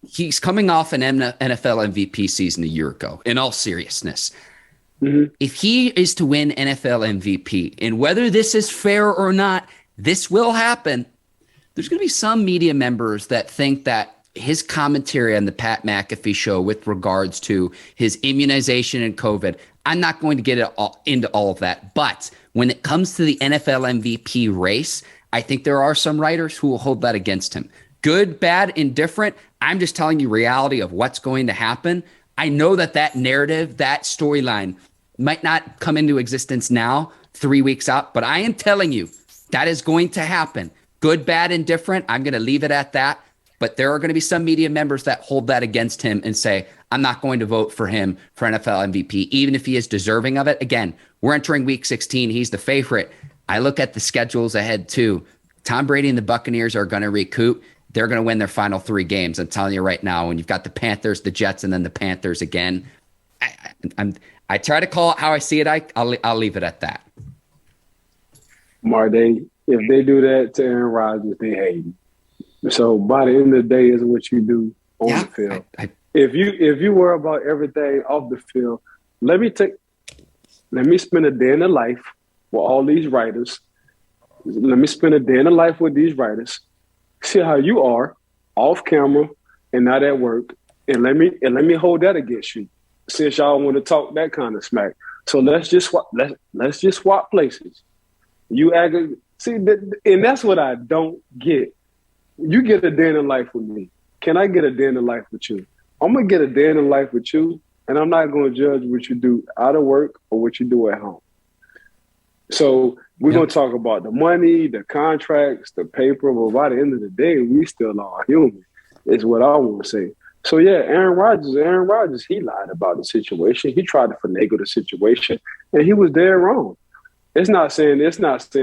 he's coming off an NFL MVP season a year ago, in all seriousness. If he is to win NFL MVP, and whether this is fair or not, this will happen. There's going to be some media members that think that his commentary on the Pat McAfee show with regards to his immunization and COVID, I'm not going to get into all of that. But when it comes to the NFL MVP race, I think there are some writers who will hold that against him. Good, bad, indifferent. I'm just telling you reality of what's going to happen. I know that narrative, that storyline might not come into existence now, 3 weeks out, but I am telling you that is going to happen. Good, bad, indifferent. I'm going to leave it at that. But there are going to be some media members that hold that against him and say, I'm not going to vote for him for NFL MVP, even if he is deserving of it. Again, we're entering week 16. He's the favorite. I look at the schedules ahead too. Tom Brady and the Buccaneers are going to recoup. They're going to win their final 3 games. I'm telling you right now, when you've got the Panthers, the Jets, and then the Panthers again, I try to call it how I see it. I'll leave it at that. Marday, if they do that to Aaron Rodgers, they hate him. So by the end of the day, is what you do on the field. If you worry about everything off the field, let me spend a day in the life with all these writers. Let me spend a day in the life with these writers. See how you are off camera and not at work, and let me hold that against you. Since y'all want to talk that kind of smack, so let's just swap places. You see, and that's what I don't get. You get a day in the life with me. Can I get a day in the life with you? I'm gonna get a day in the life with you, and I'm not gonna judge what you do out of work or what you do at home. So we're gonna talk about the money, the contracts, the paper, but by the end of the day, we still are human. Is what I want to say. So yeah, Aaron Rodgers, he lied about the situation. He tried to finagle the situation, and he was dead wrong. It's not saying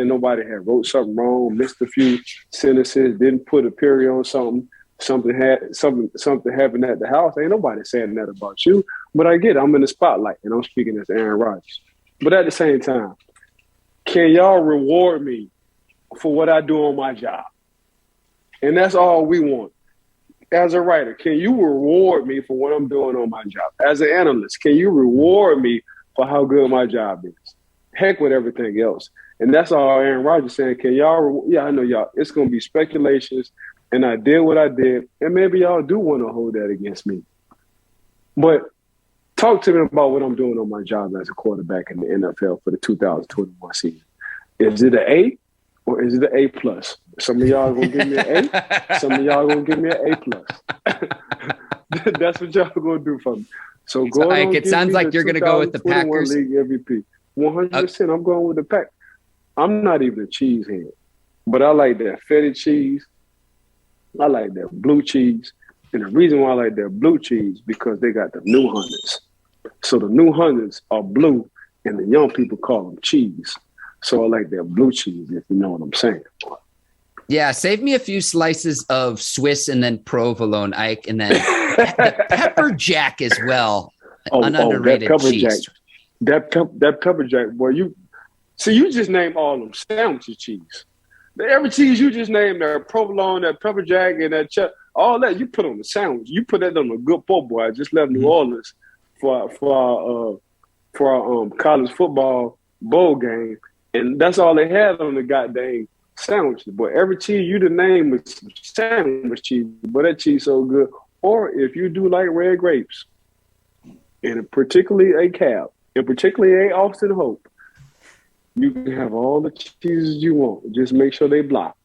nobody had wrote something wrong, missed a few sentences, didn't put a period on something. Something happened at the house. Ain't nobody saying that about you. But I get it. I'm in the spotlight, and I'm speaking as Aaron Rodgers. But at the same time, can y'all reward me for what I do on my job? And that's all we want. As a writer, can you reward me for what I'm doing on my job? As an analyst, can you reward me for how good my job is? Heck with everything else. And that's all Aaron Rodgers saying. Can y'all, I know y'all, it's going to be speculations, and I did what I did, and maybe y'all do want to hold that against me. But talk to me about what I'm doing on my job as a quarterback in the NFL for the 2021 season. Is it an A or is it an A plus? Some of y'all going to give me an A. Some of y'all going to give me an A plus. That's what y'all going to do for me. So go on. It sounds like you're going to go with the Packers. League MVP. 100%. I'm going with the Pack. I'm not even a cheese head, but I like that feta cheese. I like that blue cheese. And the reason why I like that blue cheese, because they got the new hundreds. So the new hundreds are blue, and the young people call them cheese. So I like that blue cheese, if you know what I'm saying. Yeah, save me a few slices of Swiss and then provolone, Ike, and then pepper jack as well. An underrated cheese. That pepper jack, boy, you just name all them sandwiches cheese. Every cheese you just named, that provolone, that pepper jack, and that all that you put on the sandwich. You put that on a good po' boy. I just left New Orleans for our college football bowl game, and that's all they had on the goddamn sandwiches. But every cheese you done name was sandwich cheese, but that cheese so good. Or if you do like red grapes, and particularly a cab, and particularly a Austin Hope, you can have all the cheeses you want. Just make sure they block.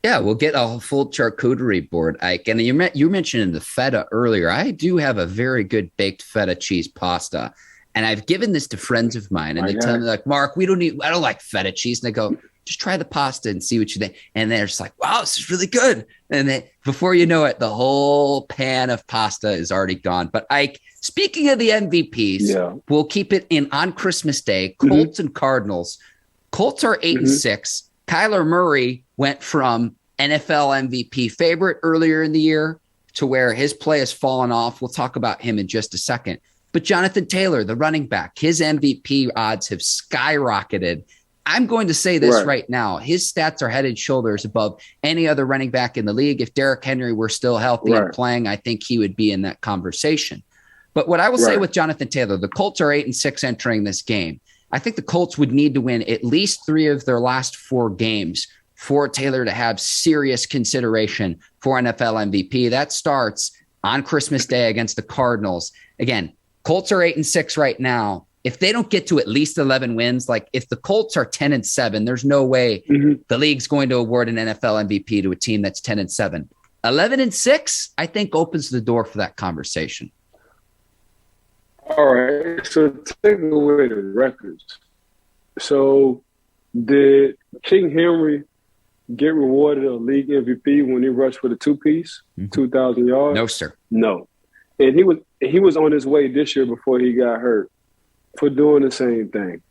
Yeah, we'll get a full charcuterie board, Ike. And you mentioned the feta earlier. I do have a very good baked feta cheese pasta. And I've given this to friends of mine. And they tell me, like, Mark, I don't like feta cheese. And I go, just try the pasta and see what you think. And they're just like, wow, this is really good. And then before you know it, the whole pan of pasta is already gone. But Ike, speaking of the MVPs, we'll keep it in on Christmas Day. Colts and Cardinals. Colts are 8-6. Kyler Murray went from NFL MVP favorite earlier in the year to where his play has fallen off. We'll talk about him in just a second. But Jonathan Taylor, the running back, his MVP odds have skyrocketed. I'm going to say this right now. His stats are head and shoulders above any other running back in the league. If Derrick Henry were still healthy and playing, I think he would be in that conversation. But what I will say with Jonathan Taylor, the Colts are 8-6 entering this game. I think the Colts would need to win at least 3 of their last 4 games for Taylor to have serious consideration for NFL MVP. That starts on Christmas Day against the Cardinals. Again, Colts are 8-6 right now. If they don't get to at least 11 wins, like if the Colts are 10-7, there's no way the league's going to award an NFL MVP to a team that's 10-7. 11-6, I think, opens the door for that conversation. All right, so take away the records. So did King Henry get rewarded a league MVP when he rushed for the 2-piece, 2,000 yards? No, sir. No. And he was on his way this year before he got hurt for doing the same thing.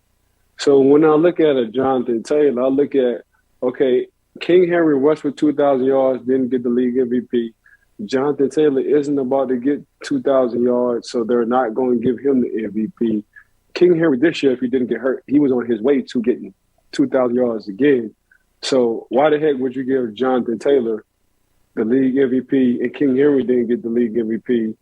So when I look at a Jonathan Taylor, I look at, okay, King Henry rushed for 2,000 yards, didn't get the league MVP. Jonathan Taylor isn't about to get 2,000 yards, so they're not going to give him the MVP. King Henry this year, if he didn't get hurt, he was on his way to getting 2,000 yards again. So why the heck would you give Jonathan Taylor the league MVP and King Henry didn't get the league MVP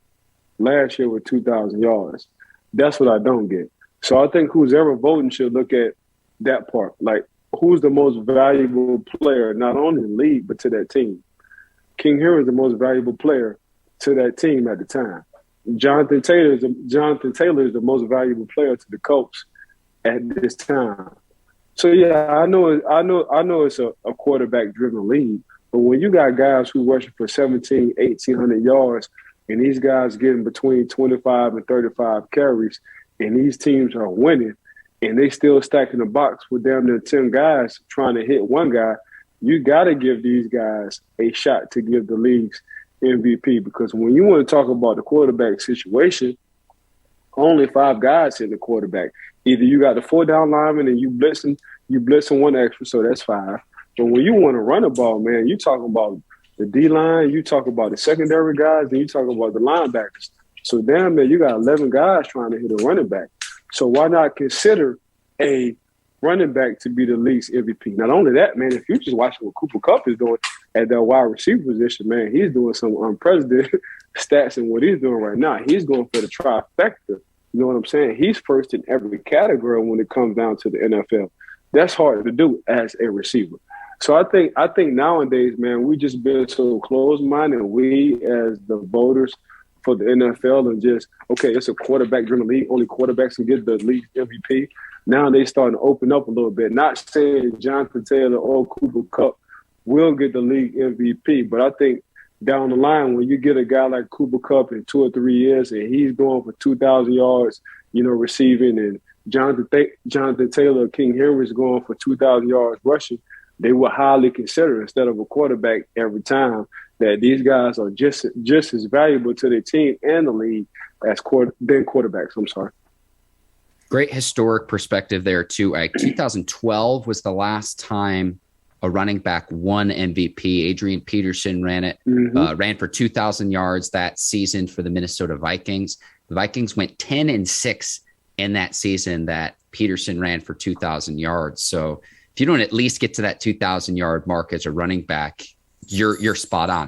last year with 2,000 yards? That's what I don't get. So I think who's ever voting should look at that part. Like, who's the most valuable player, not only in the league, but to that team? King Henry is the most valuable player to that team at the time. Jonathan Taylor is the most valuable player to the Colts at this time. So yeah, I know it's a quarterback-driven league, but when you got guys who rushing for 1,800 yards, and these guys getting between 25 and 35 carries, and these teams are winning, and they still stacking the box with damn near 10 guys trying to hit one guy, you got to give these guys a shot to give the league's MVP, because when you want to talk about the quarterback situation, only 5 guys hit the quarterback. Either you got the 4-down lineman and you blitzing one extra, so that's 5. But when you want to run the ball, man, you talking about the D-line, you talk about the secondary guys, and you talk about the linebackers. So damn man, you got 11 guys trying to hit a running back. So why not consider a running back to be the league's MVP? Not only that, man, if you just watch what Cooper Kupp is doing at that wide receiver position, man, he's doing some unprecedented stats in what he's doing right now. He's going for the trifecta. You know what I'm saying? He's first in every category when it comes down to the NFL. That's hard to do as a receiver. So I think nowadays, man, we just been so closed-minded, we as the voters for the NFL, and just, okay, it's a quarterback-driven league. Only quarterbacks can get the league MVP. Now they starting to open up a little bit. Not saying Jonathan Taylor or Cooper Kupp will get the league MVP, but I think down the line, when you get a guy like Cooper Kupp in 2 or 3 years and he's going for 2,000 yards, receiving, and Jonathan Taylor, King Henry is going for 2,000 yards rushing, they will highly consider, instead of a quarterback every time, that these guys are just as valuable to their team and the league as quarterbacks. I'm sorry. Great historic perspective there, too. 2012 was the last time a running back won MVP. Adrian Peterson ran for 2,000 yards that season for the Minnesota Vikings. The Vikings went 10-6 in that season that Peterson ran for 2,000 yards. So if you don't at least get to that 2,000 yard mark as a running back, you're spot on.